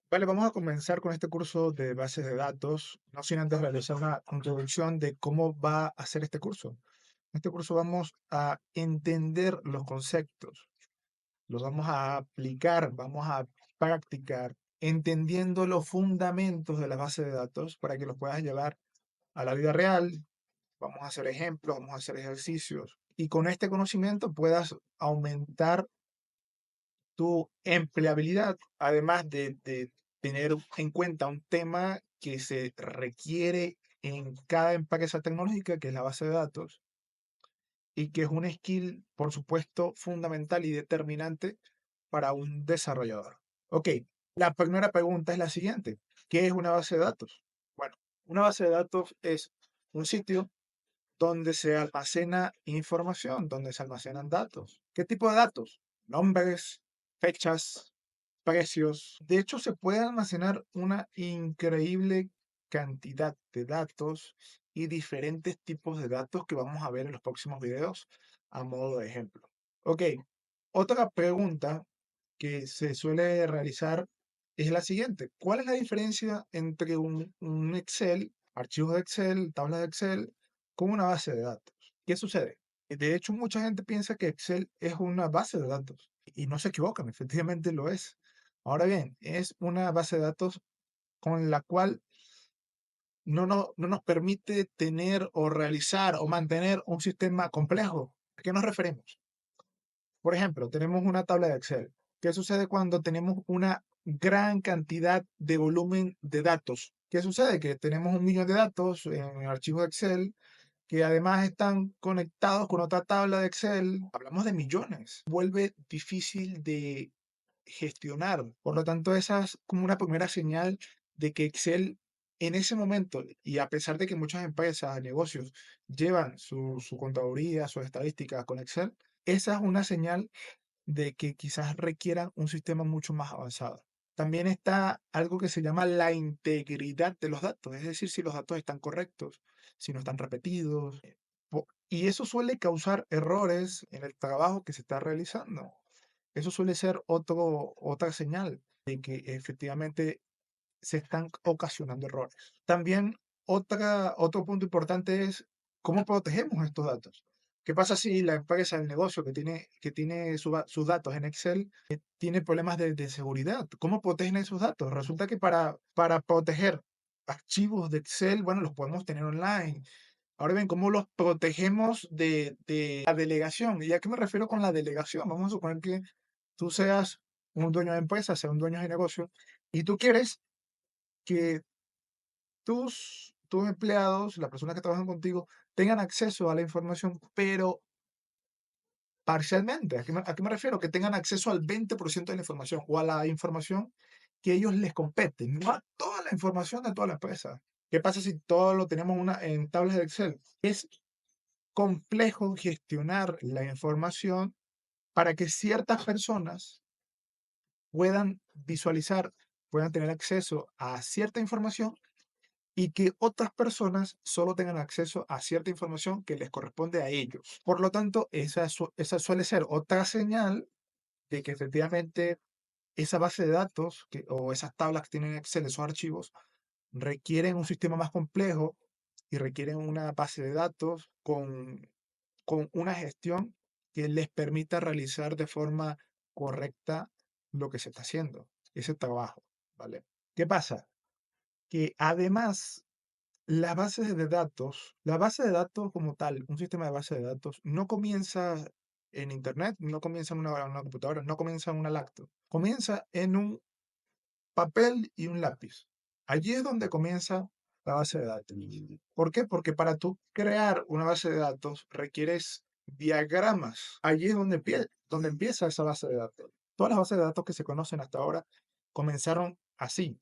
Vale, vamos a comenzar con este curso de bases de datos, no sin antes realizar una introducción de cómo va a ser este curso. En este curso vamos a entender los conceptos, los vamos a aplicar, vamos a practicar, entendiendo los fundamentos de la base de datos para que los puedas llevar a la vida real. Vamos a hacer ejemplos, vamos a hacer ejercicios y con este conocimiento puedas aumentar tu empleabilidad, además de tener en cuenta un tema que se requiere en cada empresa tecnológica, que es la base de datos, y que es un skill, por supuesto, fundamental y determinante para un desarrollador. Ok, la primera pregunta es la siguiente. ¿Qué es una base de datos? Bueno, una base de datos es un sitio donde se almacena información, donde se almacenan datos. ¿Qué tipo de datos? Nombres, fechas, precios. De hecho, se puede almacenar una increíble cantidad de datos y diferentes tipos de datos que vamos a ver en los próximos videos a modo de ejemplo. Ok, otra pregunta que se suele realizar es la siguiente. ¿Cuál es la diferencia entre un Excel, archivos de Excel, tablas de Excel, con una base de datos? ¿Qué sucede? De hecho, mucha gente piensa que Excel es una base de datos y no se equivocan, efectivamente lo es. Ahora bien, es una base de datos con la cual no nos permite tener o realizar o mantener un sistema complejo. ¿A qué nos referimos? Por ejemplo, tenemos una tabla de Excel. ¿Qué sucede cuando tenemos una gran cantidad de volumen de datos? ¿Qué sucede? Que tenemos 1 millón de datos en archivos de Excel que además están conectados con otra tabla de Excel. Hablamos de millones. Vuelve difícil de gestionar. Por lo tanto, esa es como una primera señal de que Excel en ese momento, y a pesar de que muchas empresas, negocios llevan su contaduría, sus estadísticas con Excel, esa es una señal de que quizás requieran un sistema mucho más avanzado. También está algo que se llama la integridad de los datos, es decir, si los datos están correctos, si no están repetidos. Y eso suele causar errores en el trabajo que se está realizando. Eso suele ser otra señal de que efectivamente se están ocasionando errores. También otro punto importante es cómo protegemos estos datos. ¿Qué pasa si la empresa, el negocio que tiene sus datos en Excel, tiene problemas de seguridad? ¿Cómo protegen esos datos? Resulta que para proteger archivos de Excel, bueno, los podemos tener online. Ahora bien, ¿cómo los protegemos de la delegación? ¿Y a qué me refiero con la delegación? Vamos a suponer que tú seas un dueño de empresa, seas un dueño de negocio, y tú quieres que tus empleados, las personas que trabajan contigo, tengan acceso a la información, pero parcialmente. ¿A qué me refiero? Que tengan acceso al 20% de la información o a la información que ellos les compete, no a toda la información de toda la empresa. ¿Qué pasa si todo lo tenemos en tablas de Excel? Es complejo gestionar la información para que ciertas personas puedan visualizar, puedan tener acceso a cierta información y que otras personas solo tengan acceso a cierta información que les corresponde a ellos. Por lo tanto, esa suele ser otra señal de que efectivamente esa base de datos o esas tablas que tienen Excel, esos archivos, requieren un sistema más complejo y requieren una base de datos con una gestión que les permita realizar de forma correcta lo que se está haciendo, ese trabajo, ¿vale? ¿Qué pasa? Que además la base de datos como tal, un sistema de base de datos, no comienza en Internet, no comienza en una computadora, no comienza en una laptop, comienza en un papel y un lápiz. Allí es donde comienza la base de datos. ¿Por qué? Porque para tú crear una base de datos requieres diagramas. Allí es donde empieza esa base de datos. Todas las bases de datos que se conocen hasta ahora comenzaron así,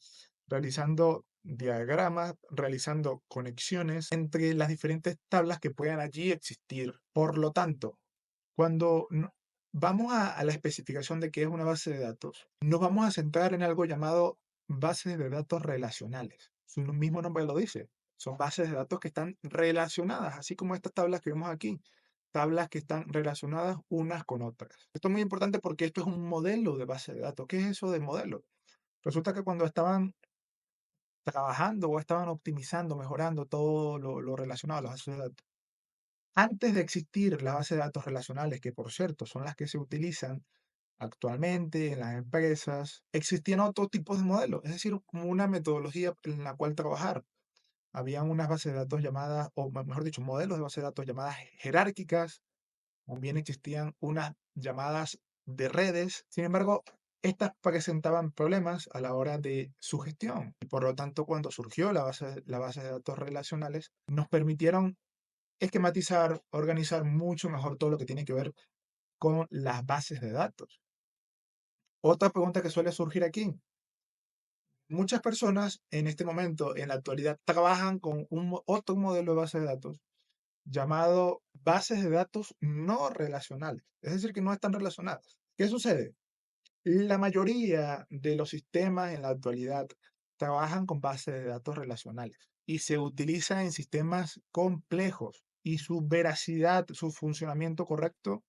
realizando diagramas, realizando conexiones entre las diferentes tablas que puedan allí existir. Por lo tanto, cuando vamos a la especificación de qué es una base de datos, nos vamos a centrar en algo llamado bases de datos relacionales. Su mismo nombre lo dice. Son bases de datos que están relacionadas, así como estas tablas que vemos aquí. Tablas que están relacionadas unas con otras. Esto es muy importante porque esto es un modelo de base de datos. ¿Qué es eso de modelo? Resulta que cuando estaban trabajando o estaban optimizando, mejorando todo lo relacionado a las bases de datos, antes de existir las bases de datos relacionales, que por cierto son las que se utilizan actualmente en las empresas, existían otro tipo de modelos, es decir, como una metodología en la cual trabajar. Habían unas bases de datos llamadas, o mejor dicho, modelos de bases de datos llamadas jerárquicas. También existían unas llamadas de redes. Sin embargo, estas presentaban problemas a la hora de su gestión. Y por lo tanto, cuando surgió la base de datos relacionales, nos permitieron esquematizar, organizar mucho mejor todo lo que tiene que ver con las bases de datos. Otra pregunta que suele surgir aquí. Muchas personas en este momento, en la actualidad, trabajan con otro modelo de base de datos llamado bases de datos no relacionales, es decir, que no están relacionadas. ¿Qué sucede? La mayoría de los sistemas en la actualidad trabajan con bases de datos relacionales y se utilizan en sistemas complejos y su veracidad, su funcionamiento correcto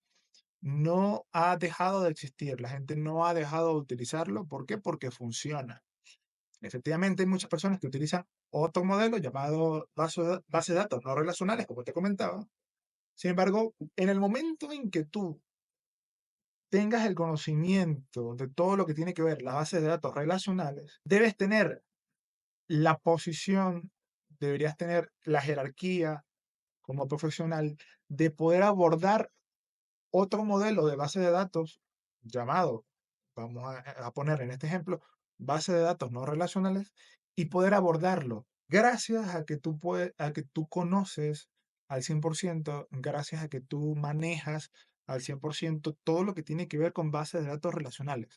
no ha dejado de existir. La gente no ha dejado de utilizarlo. ¿Por qué? Porque funciona. Efectivamente, hay muchas personas que utilizan otro modelo llamado base de datos no relacionales, como te comentaba. Sin embargo, en el momento en que tú tengas el conocimiento de todo lo que tiene que ver las bases de datos relacionales, debes tener la posición, deberías tener la jerarquía como profesional de poder abordar otro modelo de base de datos llamado, vamos a poner en este ejemplo, base de datos no relacionales y poder abordarlo gracias a que a que tú conoces al 100%, gracias a que tú manejas al 100% todo lo que tiene que ver con bases de datos relacionales.